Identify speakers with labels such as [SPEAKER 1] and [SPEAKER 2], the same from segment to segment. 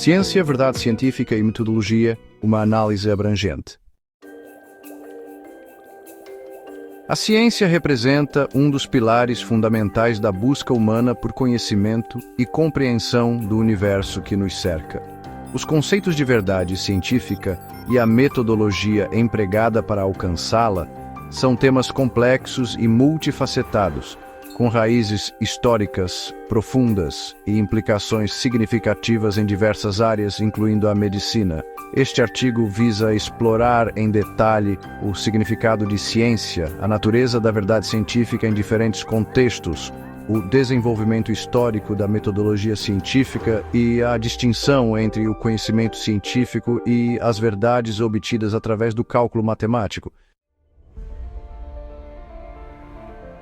[SPEAKER 1] Ciência, verdade científica e metodologia, uma análise abrangente. A ciência representa um dos pilares fundamentais da busca humana por conhecimento e compreensão do universo que nos cerca. Os conceitos de verdade científica e a metodologia empregada para alcançá-la são temas complexos e multifacetados, com raízes históricas profundas e implicações significativas em diversas áreas, incluindo a medicina. Este artigo visa explorar em detalhe o significado de ciência, a natureza da verdade científica em diferentes contextos, o desenvolvimento histórico da metodologia científica e a distinção entre o conhecimento científico e as verdades obtidas através do cálculo matemático.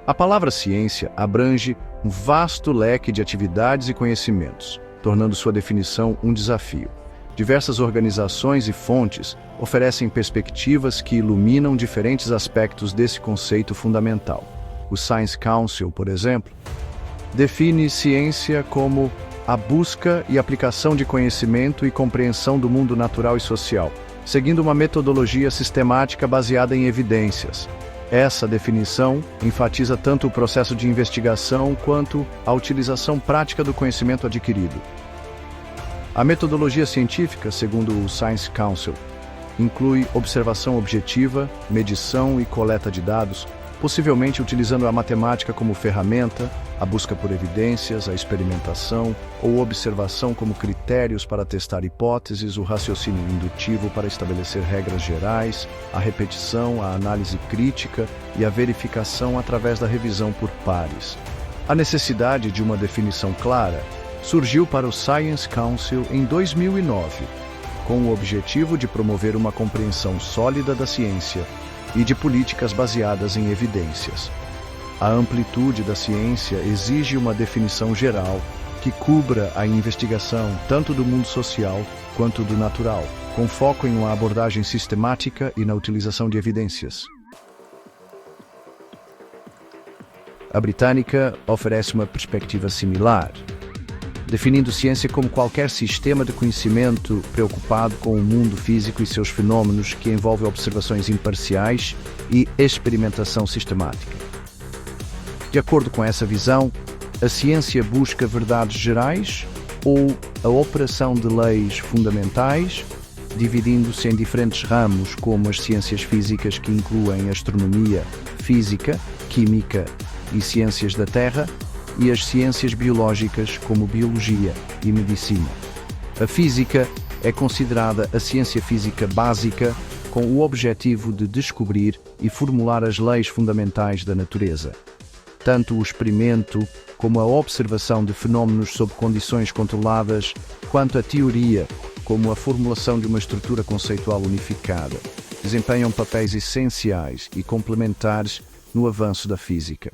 [SPEAKER 1] A palavra ciência abrange um vasto leque de atividades e conhecimentos, tornando sua definição um desafio. Diversas organizações e fontes oferecem perspectivas que iluminam diferentes aspectos desse conceito fundamental. O Science Council, por exemplo, define ciência como a busca e aplicação de conhecimento e compreensão do mundo natural e social, seguindo uma metodologia sistemática baseada em evidências. Essa definição enfatiza tanto o processo de investigação quanto a utilização prática do conhecimento adquirido. A metodologia científica, segundo o Science Council, inclui observação objetiva, medição e coleta de dados, possivelmente utilizando a matemática como ferramenta, a busca por evidências, a experimentação ou observação como critérios para testar hipóteses, o raciocínio indutivo para estabelecer regras gerais, a repetição, a análise crítica e a verificação através da revisão por pares. A necessidade de uma definição clara surgiu para o Science Council em 2009, com o objetivo de promover uma compreensão sólida da ciência e de políticas baseadas em evidências. A amplitude da ciência exige uma definição geral que cubra a investigação tanto do mundo social quanto do natural, com foco em uma abordagem sistemática e na utilização de evidências. A britânica oferece uma perspectiva similar, definindo ciência como qualquer sistema de conhecimento preocupado com o mundo físico e seus fenômenos que envolve observações imparciais e experimentação sistemática. De acordo com essa visão, a ciência busca verdades gerais ou a operação de leis fundamentais, dividindo-se em diferentes ramos como as ciências físicas, que incluem astronomia, física, química e ciências da Terra, e as ciências biológicas como biologia e medicina. A física é considerada a ciência física básica, com o objetivo de descobrir e formular as leis fundamentais da natureza. Tanto o experimento como a observação de fenômenos sob condições controladas, quanto a teoria, como a formulação de uma estrutura conceitual unificada, desempenham papéis essenciais e complementares no avanço da física.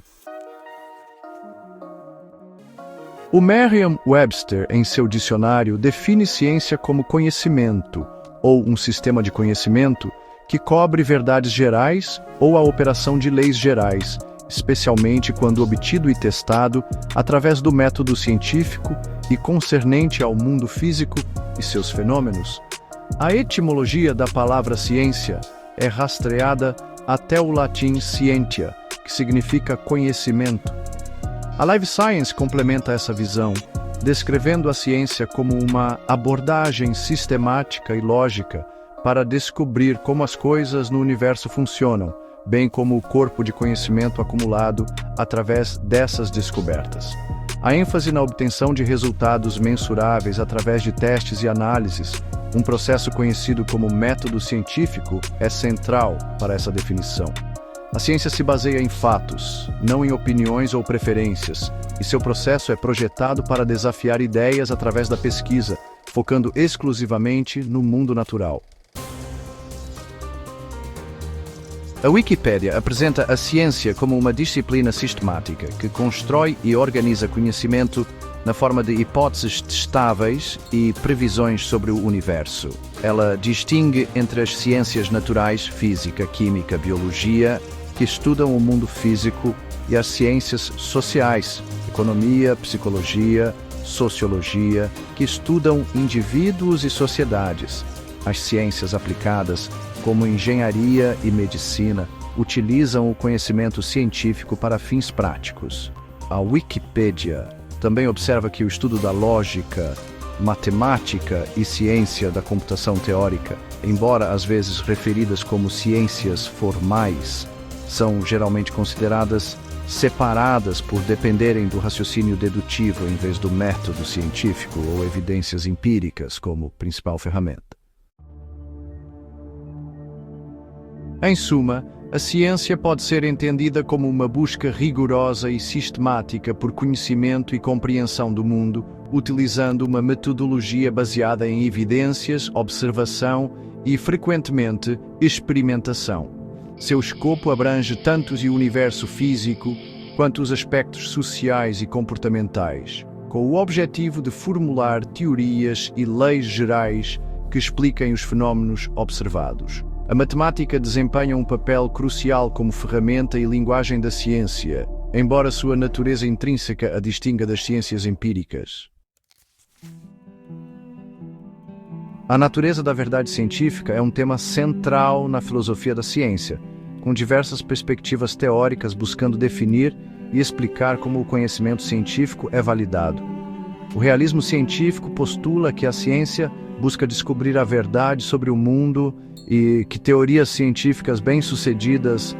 [SPEAKER 1] O Merriam-Webster, em seu dicionário, define ciência como conhecimento, ou um sistema de conhecimento que cobre verdades gerais ou a operação de leis gerais, especialmente quando obtido e testado através do método científico e concernente ao mundo físico e seus fenômenos. A etimologia da palavra ciência é rastreada até o latim scientia, que significa conhecimento. A Life Science complementa essa visão, descrevendo a ciência como uma abordagem sistemática e lógica para descobrir como as coisas no universo funcionam, bem como o corpo de conhecimento acumulado através dessas descobertas. A ênfase na obtenção de resultados mensuráveis através de testes e análises, um processo conhecido como método científico, é central para essa definição. A ciência se baseia em fatos, não em opiniões ou preferências, e seu processo é projetado para desafiar ideias através da pesquisa, focando exclusivamente no mundo natural. A Wikipédia apresenta a ciência como uma disciplina sistemática que constrói e organiza conhecimento na forma de hipóteses testáveis e previsões sobre o universo. Ela distingue entre as ciências naturais, física, química, biologia, que estudam o mundo físico, e as ciências sociais, economia, psicologia, sociologia, que estudam indivíduos e sociedades. As ciências aplicadas, como engenharia e medicina, utilizam o conhecimento científico para fins práticos. A Wikipedia também observa que o estudo da lógica, matemática e ciência da computação teórica, embora às vezes referidas como ciências formais, são geralmente consideradas separadas por dependerem do raciocínio dedutivo em vez do método científico ou evidências empíricas como principal ferramenta. Em suma, a ciência pode ser entendida como uma busca rigorosa e sistemática por conhecimento e compreensão do mundo, utilizando uma metodologia baseada em evidências, observação e, frequentemente, experimentação. Seu escopo abrange tanto o universo físico quanto os aspectos sociais e comportamentais, com o objetivo de formular teorias e leis gerais que expliquem os fenómenos observados. A matemática desempenha um papel crucial como ferramenta e linguagem da ciência, embora sua natureza intrínseca a distinga das ciências empíricas. A natureza da verdade científica é um tema central na filosofia da ciência, com diversas perspectivas teóricas buscando definir e explicar como o conhecimento científico é validado. O realismo científico postula que a ciência busca descobrir a verdade sobre o mundo e que teorias científicas bem-sucedidas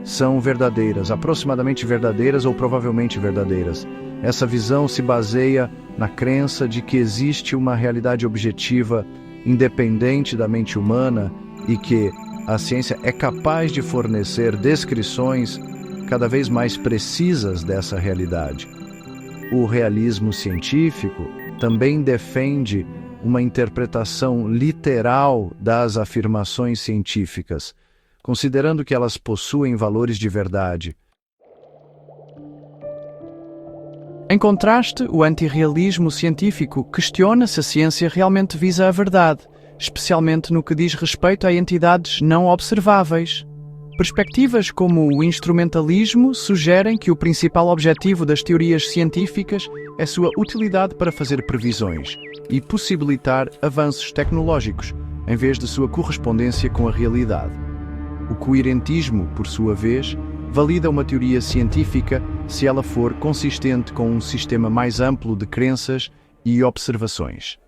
[SPEAKER 1] são verdadeiras, aproximadamente verdadeiras ou provavelmente verdadeiras. Essa visão se baseia na crença de que existe uma realidade objetiva independente da mente humana e que a ciência é capaz de fornecer descrições cada vez mais precisas dessa realidade. O realismo científico também defende uma interpretação literal das afirmações científicas, considerando que elas possuem valores de verdade. Em contraste, o antirrealismo científico questiona se a ciência realmente visa a verdade, especialmente no que diz respeito a entidades não observáveis. Perspectivas como o instrumentalismo sugerem que o principal objetivo das teorias científicas é sua utilidade para fazer previsões e possibilitar avanços tecnológicos, em vez de sua correspondência com a realidade. O coerentismo, por sua vez, valida uma teoria científica se ela for consistente com um sistema mais amplo de crenças e observações.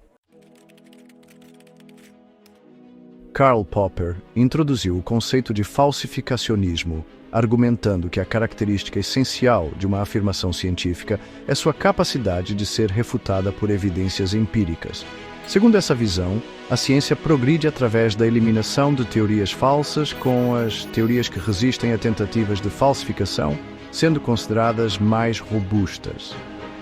[SPEAKER 1] Karl Popper introduziu o conceito de falsificacionismo, argumentando que a característica essencial de uma afirmação científica é sua capacidade de ser refutada por evidências empíricas. Segundo essa visão, a ciência progride através da eliminação de teorias falsas, com as teorias que resistem a tentativas de falsificação sendo consideradas mais robustas.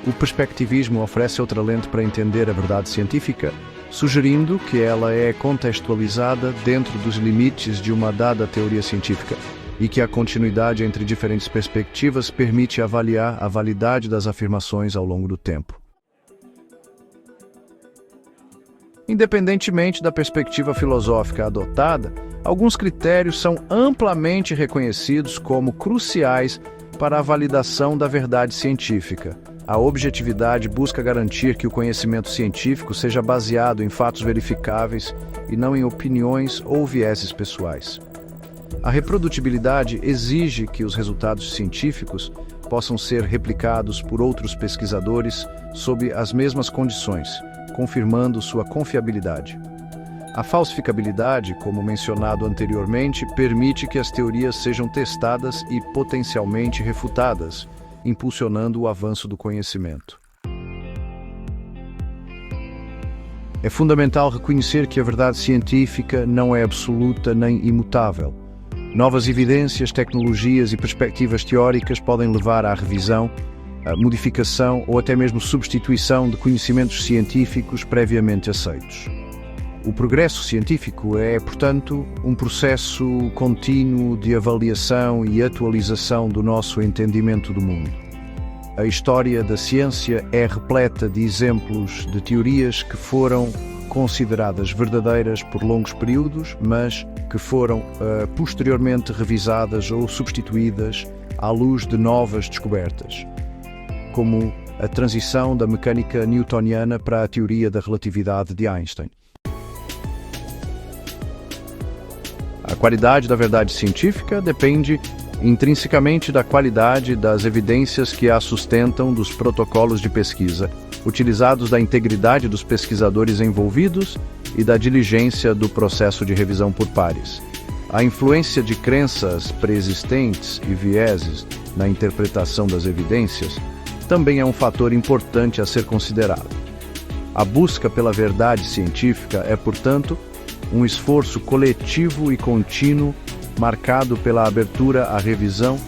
[SPEAKER 1] O perspectivismo oferece outra lente para entender a verdade científica, sugerindo que ela é contextualizada dentro dos limites de uma dada teoria científica e que a continuidade entre diferentes perspectivas permite avaliar a validade das afirmações ao longo do tempo. Independentemente da perspectiva filosófica adotada, alguns critérios são amplamente reconhecidos como cruciais para a validação da verdade científica. A objetividade busca garantir que o conhecimento científico seja baseado em fatos verificáveis e não em opiniões ou vieses pessoais. A reprodutibilidade exige que os resultados científicos possam ser replicados por outros pesquisadores sob as mesmas condições, confirmando sua confiabilidade. A falsificabilidade, como mencionado anteriormente, permite que as teorias sejam testadas e potencialmente refutadas, impulsionando o avanço do conhecimento. É fundamental reconhecer que a verdade científica não é absoluta nem imutável. Novas evidências, tecnologias e perspectivas teóricas podem levar à revisão, à modificação ou até mesmo substituição de conhecimentos científicos previamente aceitos. O progresso científico é, portanto, um processo contínuo de avaliação e atualização do nosso entendimento do mundo. A história da ciência é repleta de exemplos de teorias que foram consideradas verdadeiras por longos períodos, mas que foram posteriormente revisadas ou substituídas à luz de novas descobertas, como a transição da mecânica newtoniana para a teoria da relatividade de Einstein. A qualidade da verdade científica depende intrinsecamente da qualidade das evidências que a sustentam, dos protocolos de pesquisa utilizados, da integridade dos pesquisadores envolvidos e da diligência do processo de revisão por pares. A influência de crenças preexistentes e vieses na interpretação das evidências também é um fator importante a ser considerado. A busca pela verdade científica é, portanto, um esforço coletivo e contínuo, marcado pela abertura à revisão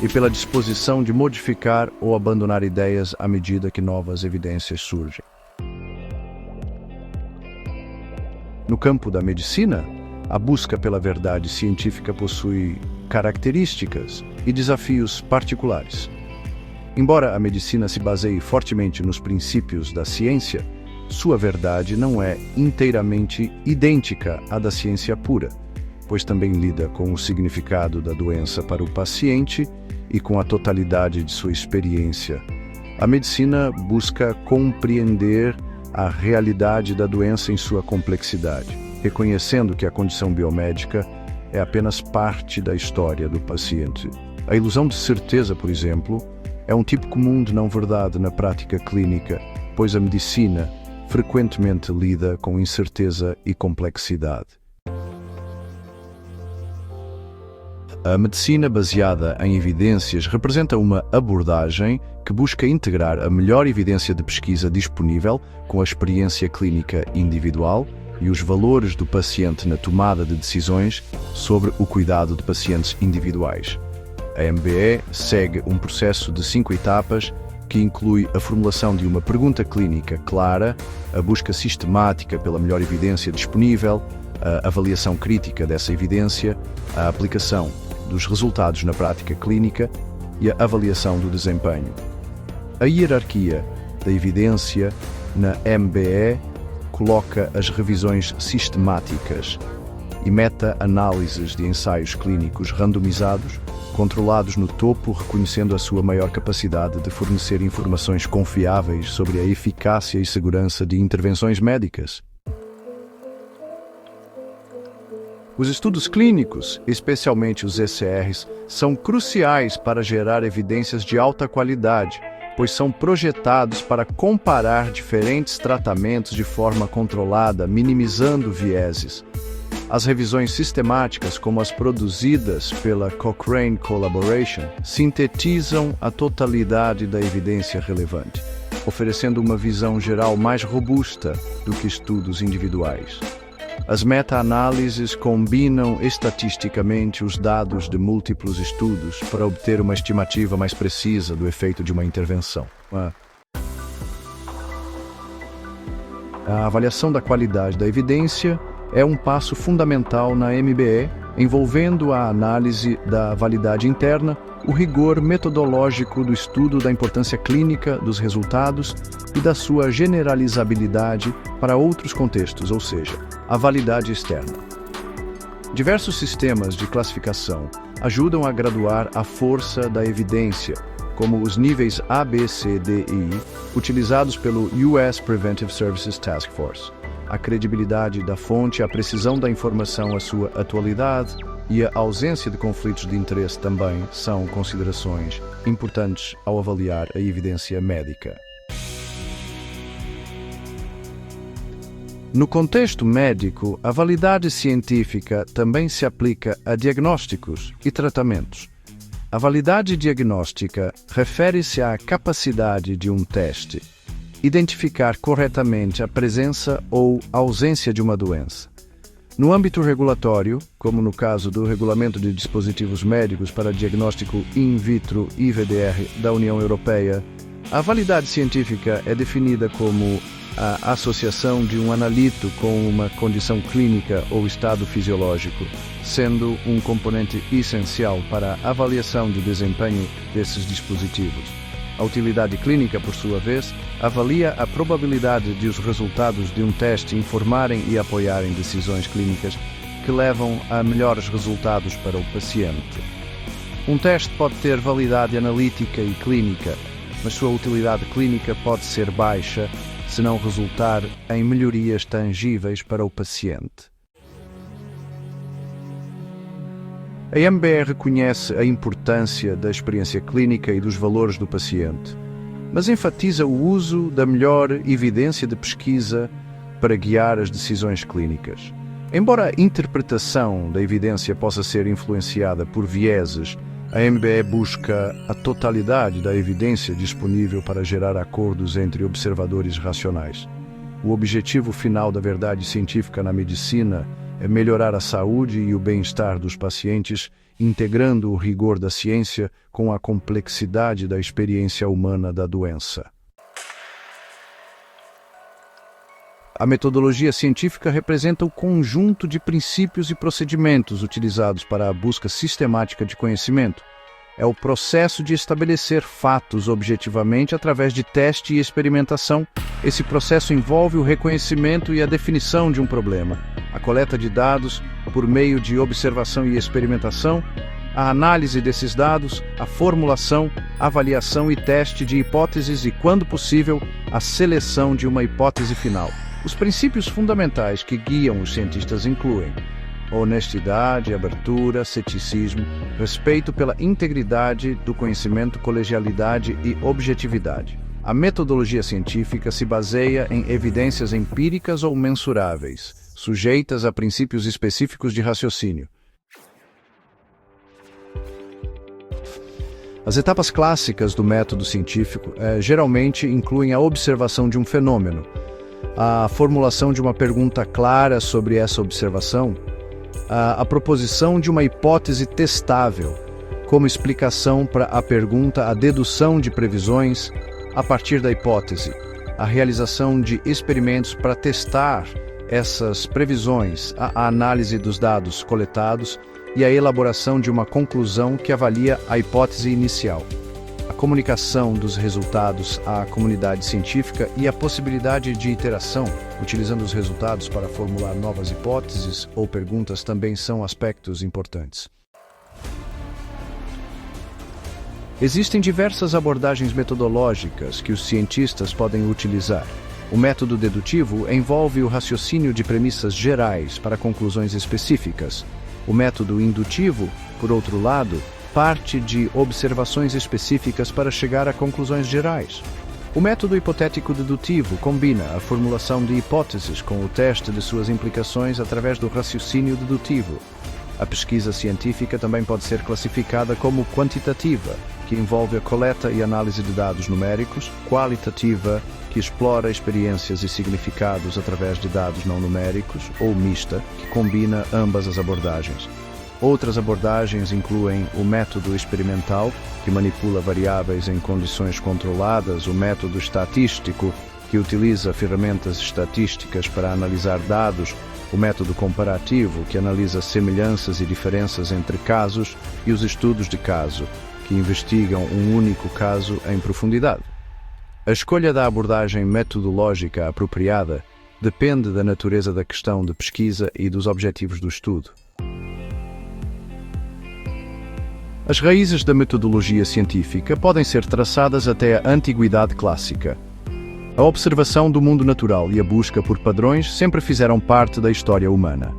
[SPEAKER 1] e pela disposição de modificar ou abandonar ideias à medida que novas evidências surgem. No campo da medicina, a busca pela verdade científica possui características e desafios particulares. Embora a medicina se baseie fortemente nos princípios da ciência, sua verdade não é inteiramente idêntica à da ciência pura, pois também lida com o significado da doença para o paciente e com a totalidade de sua experiência. A medicina busca compreender a realidade da doença em sua complexidade, reconhecendo que a condição biomédica é apenas parte da história do paciente. A ilusão de certeza, por exemplo, é um tipo comum de não-verdade na prática clínica, pois a medicina frequentemente lida com incerteza e complexidade. A medicina baseada em evidências representa uma abordagem que busca integrar a melhor evidência de pesquisa disponível com a experiência clínica individual e os valores do paciente na tomada de decisões sobre o cuidado de pacientes individuais. A MBE segue um processo de 5 etapas que inclui a formulação de uma pergunta clínica clara, a busca sistemática pela melhor evidência disponível, a avaliação crítica dessa evidência, a aplicação dos resultados na prática clínica e a avaliação do desempenho. A hierarquia da evidência na MBE coloca as revisões sistemáticas e meta-análises de ensaios clínicos randomizados, controlados no topo, reconhecendo a sua maior capacidade de fornecer informações confiáveis sobre a eficácia e segurança de intervenções médicas. Os estudos clínicos, especialmente os ECRs, são cruciais para gerar evidências de alta qualidade, pois são projetados para comparar diferentes tratamentos de forma controlada, minimizando vieses. As revisões sistemáticas, como as produzidas pela Cochrane Collaboration, sintetizam a totalidade da evidência relevante, oferecendo uma visão geral mais robusta do que estudos individuais. As meta-análises combinam estatisticamente os dados de múltiplos estudos para obter uma estimativa mais precisa do efeito de uma intervenção. A avaliação da qualidade da evidência é um passo fundamental na MBE, envolvendo a análise da validade interna, o rigor metodológico do estudo da importância clínica dos resultados e da sua generalizabilidade para outros contextos, ou seja, a validade externa. Diversos sistemas de classificação ajudam a graduar a força da evidência, como os níveis A, B, C, D e I, utilizados pelo US Preventive Services Task Force. A credibilidade da fonte, a precisão da informação, a sua atualidade e a ausência de conflitos de interesse também são considerações importantes ao avaliar a evidência médica. No contexto médico, a validade científica também se aplica a diagnósticos e tratamentos. A validade diagnóstica refere-se à capacidade de um teste identificar corretamente a presença ou ausência de uma doença. No âmbito regulatório, como no caso do Regulamento de Dispositivos Médicos para Diagnóstico In Vitro (IVDR) da União Europeia, a validade científica é definida como a associação de um analito com uma condição clínica ou estado fisiológico, sendo um componente essencial para a avaliação de desempenho desses dispositivos. A utilidade clínica, por sua vez, avalia a probabilidade de os resultados de um teste informarem e apoiarem decisões clínicas que levam a melhores resultados para o paciente. Um teste pode ter validade analítica e clínica, mas sua utilidade clínica pode ser baixa se não resultar em melhorias tangíveis para o paciente. A MBE reconhece a importância da experiência clínica e dos valores do paciente, mas enfatiza o uso da melhor evidência de pesquisa para guiar as decisões clínicas. Embora a interpretação da evidência possa ser influenciada por vieses, a MBE busca a totalidade da evidência disponível para gerar acordos entre observadores racionais. O objetivo final da verdade científica na medicina é melhorar a saúde e o bem-estar dos pacientes, integrando o rigor da ciência com a complexidade da experiência humana da doença. A metodologia científica representa o conjunto de princípios e procedimentos utilizados para a busca sistemática de conhecimento. É o processo de estabelecer fatos objetivamente através de teste e experimentação. Esse processo envolve o reconhecimento e a definição de um problema, a coleta de dados por meio de observação e experimentação, a análise desses dados, a formulação, avaliação e teste de hipóteses e, quando possível, a seleção de uma hipótese final. Os princípios fundamentais que guiam os cientistas incluem honestidade, abertura, ceticismo, respeito pela integridade do conhecimento, colegialidade e objetividade. A metodologia científica se baseia em evidências empíricas ou mensuráveis, sujeitas a princípios específicos de raciocínio. As etapas clássicas do método científico geralmente incluem a observação de um fenômeno, a formulação de uma pergunta clara sobre essa observação, a proposição de uma hipótese testável, como explicação para a pergunta, a dedução de previsões a partir da hipótese, a realização de experimentos para testar essas previsões, a análise dos dados coletados e a elaboração de uma conclusão que avalia a hipótese inicial. A comunicação dos resultados à comunidade científica e a possibilidade de iteração, utilizando os resultados para formular novas hipóteses ou perguntas, também são aspectos importantes. Existem diversas abordagens metodológicas que os cientistas podem utilizar. O método dedutivo envolve o raciocínio de premissas gerais para conclusões específicas. O método indutivo, por outro lado, parte de observações específicas para chegar a conclusões gerais. O método hipotético dedutivo combina a formulação de hipóteses com o teste de suas implicações através do raciocínio dedutivo. A pesquisa científica também pode ser classificada como quantitativa, que envolve a coleta e análise de dados numéricos, qualitativa, que explora experiências e significados através de dados não numéricos, ou mista, que combina ambas as abordagens. Outras abordagens incluem o método experimental, que manipula variáveis em condições controladas, o método estatístico, que utiliza ferramentas estatísticas para analisar dados, o método comparativo, que analisa semelhanças e diferenças entre casos, e os estudos de caso, que investigam um único caso em profundidade. A escolha da abordagem metodológica apropriada depende da natureza da questão de pesquisa e dos objetivos do estudo. As raízes da metodologia científica podem ser traçadas até a antiguidade clássica. A observação do mundo natural e a busca por padrões sempre fizeram parte da história humana.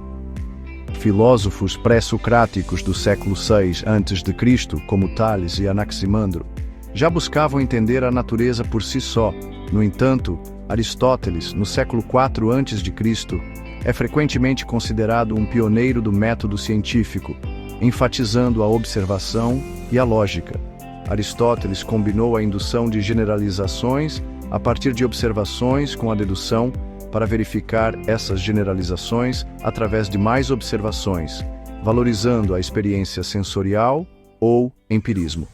[SPEAKER 1] Filósofos pré-socráticos do século VI a.C., como Tales e Anaximandro, já buscavam entender a natureza por si só. No entanto, Aristóteles, no século IV a.C., é frequentemente considerado um pioneiro do método científico, enfatizando a observação e a lógica. Aristóteles combinou a indução de generalizações a partir de observações com a dedução para verificar essas generalizações através de mais observações, valorizando a experiência sensorial ou empirismo.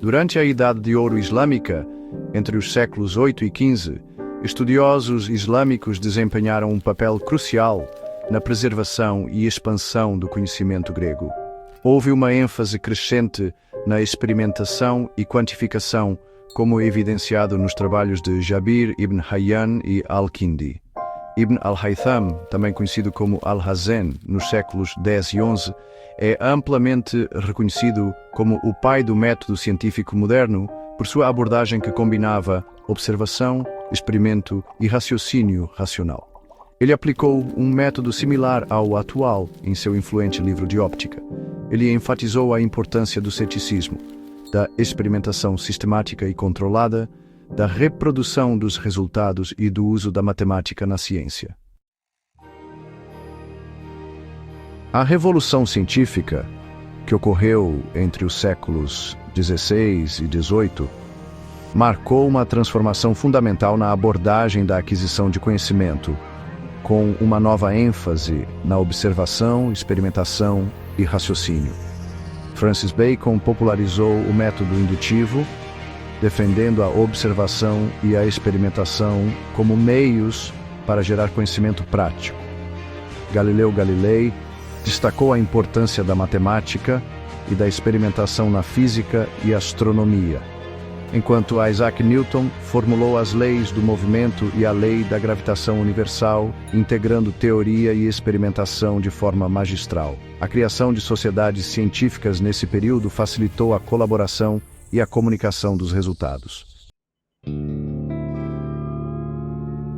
[SPEAKER 1] Durante a Idade de Ouro Islâmica, entre os séculos 8 e 15, estudiosos islâmicos desempenharam um papel crucial na preservação e expansão do conhecimento grego. Houve uma ênfase crescente na experimentação e quantificação, como evidenciado nos trabalhos de Jabir ibn Hayyan e Al-Kindi. Ibn al-Haytham, também conhecido como Al-Hazen, nos séculos X e XI, é amplamente reconhecido como o pai do método científico moderno por sua abordagem que combinava observação, experimento e raciocínio racional. Ele aplicou um método similar ao atual em seu influente livro de óptica. Ele enfatizou a importância do ceticismo, da experimentação sistemática e controlada, da reprodução dos resultados e do uso da matemática na ciência. A revolução científica, que ocorreu entre os séculos XVI e XVIII, marcou uma transformação fundamental na abordagem da aquisição de conhecimento, com uma nova ênfase na observação, experimentação e raciocínio. Francis Bacon popularizou o método indutivo, defendendo a observação e a experimentação como meios para gerar conhecimento prático. Galileu Galilei destacou a importância da matemática e da experimentação na física e astronomia, enquanto Isaac Newton formulou as leis do movimento e a lei da gravitação universal, integrando teoria e experimentação de forma magistral. A criação de sociedades científicas nesse período facilitou a colaboração e a comunicação dos resultados.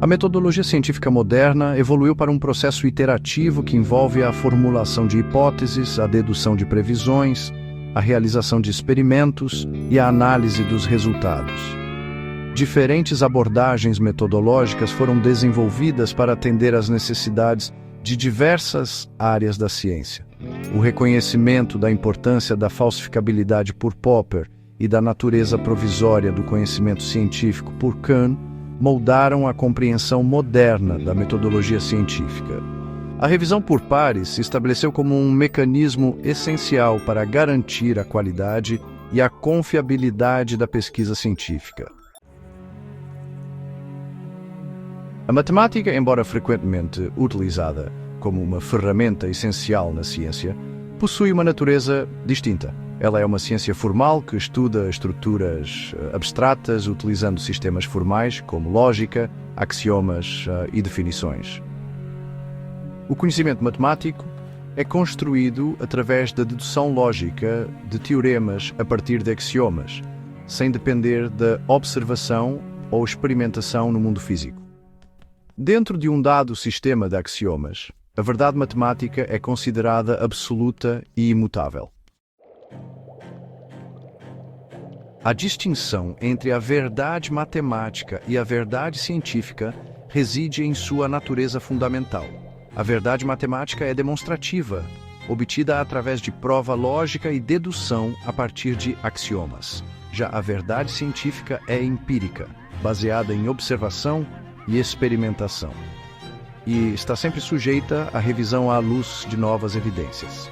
[SPEAKER 1] A metodologia científica moderna evoluiu para um processo iterativo que envolve a formulação de hipóteses, a dedução de previsões, a realização de experimentos e a análise dos resultados. Diferentes abordagens metodológicas foram desenvolvidas para atender às necessidades de diversas áreas da ciência. O reconhecimento da importância da falsificabilidade por Popper e da natureza provisória do conhecimento científico por Kuhn moldaram a compreensão moderna da metodologia científica. A revisão por pares se estabeleceu como um mecanismo essencial para garantir a qualidade e a confiabilidade da pesquisa científica. A matemática, embora frequentemente utilizada como uma ferramenta essencial na ciência, possui uma natureza distinta. Ela é uma ciência formal que estuda estruturas abstratas utilizando sistemas formais como lógica, axiomas e definições. O conhecimento matemático é construído através da dedução lógica de teoremas a partir de axiomas, sem depender da observação ou experimentação no mundo físico. Dentro de um dado sistema de axiomas, a verdade matemática é considerada absoluta e imutável. A distinção entre a verdade matemática e a verdade científica reside em sua natureza fundamental. A verdade matemática é demonstrativa, obtida através de prova lógica e dedução a partir de axiomas. Já a verdade científica é empírica, baseada em observação e experimentação, e está sempre sujeita à revisão à luz de novas evidências.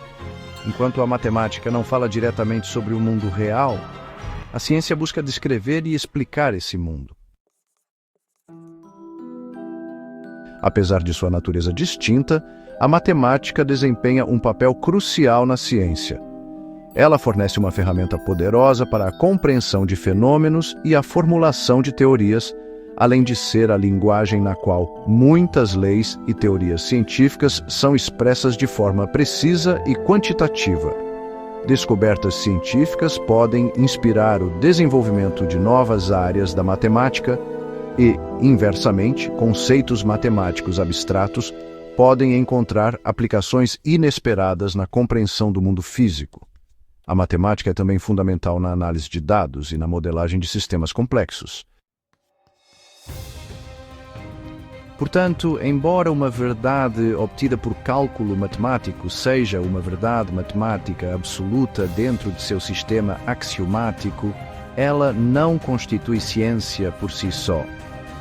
[SPEAKER 1] Enquanto a matemática não fala diretamente sobre o mundo real, a ciência busca descrever e explicar esse mundo. Apesar de sua natureza distinta, a matemática desempenha um papel crucial na ciência. Ela fornece uma ferramenta poderosa para a compreensão de fenômenos e a formulação de teorias, além de ser a linguagem na qual muitas leis e teorias científicas são expressas de forma precisa e quantitativa. Descobertas científicas podem inspirar o desenvolvimento de novas áreas da matemática e, inversamente, conceitos matemáticos abstratos podem encontrar aplicações inesperadas na compreensão do mundo físico. A matemática é também fundamental na análise de dados e na modelagem de sistemas complexos. Portanto, embora uma verdade obtida por cálculo matemático seja uma verdade matemática absoluta dentro de seu sistema axiomático, ela não constitui ciência por si só.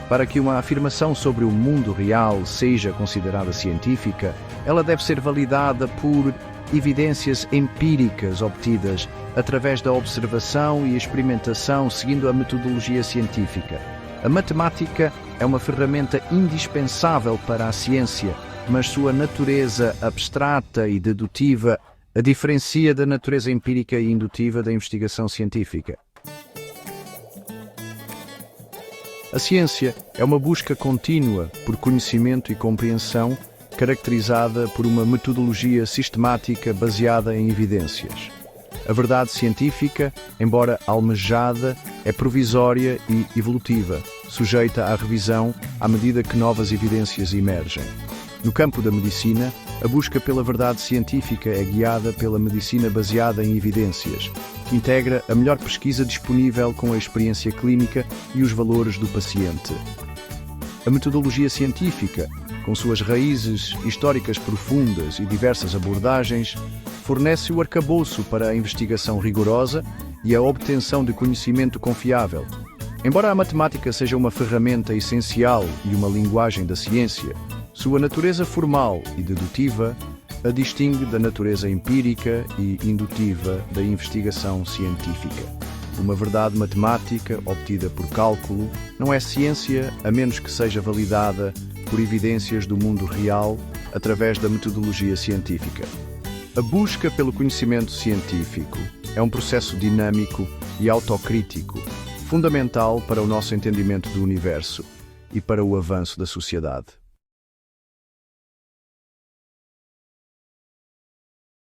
[SPEAKER 1] Para que uma afirmação sobre o mundo real seja considerada científica, ela deve ser validada por evidências empíricas obtidas através da observação e experimentação seguindo a metodologia científica. A matemática é uma ferramenta indispensável para a ciência, mas sua natureza abstrata e dedutiva a diferencia da natureza empírica e indutiva da investigação científica. A ciência é uma busca contínua por conhecimento e compreensão, caracterizada por uma metodologia sistemática baseada em evidências. A verdade científica, embora almejada, é provisória e evolutiva, sujeita à revisão à medida que novas evidências emergem. No campo da medicina, a busca pela verdade científica é guiada pela medicina baseada em evidências, que integra a melhor pesquisa disponível com a experiência clínica e os valores do paciente. A metodologia científica, com suas raízes históricas profundas e diversas abordagens, fornece o arcabouço para a investigação rigorosa e a obtenção de conhecimento confiável. Embora a matemática seja uma ferramenta essencial e uma linguagem da ciência, sua natureza formal e dedutiva a distingue da natureza empírica e indutiva da investigação científica. Uma verdade matemática obtida por cálculo não é ciência a menos que seja validada por evidências do mundo real através da metodologia científica. A busca pelo conhecimento científico é um processo dinâmico e autocrítico, fundamental para o nosso entendimento do universo e para o avanço da sociedade.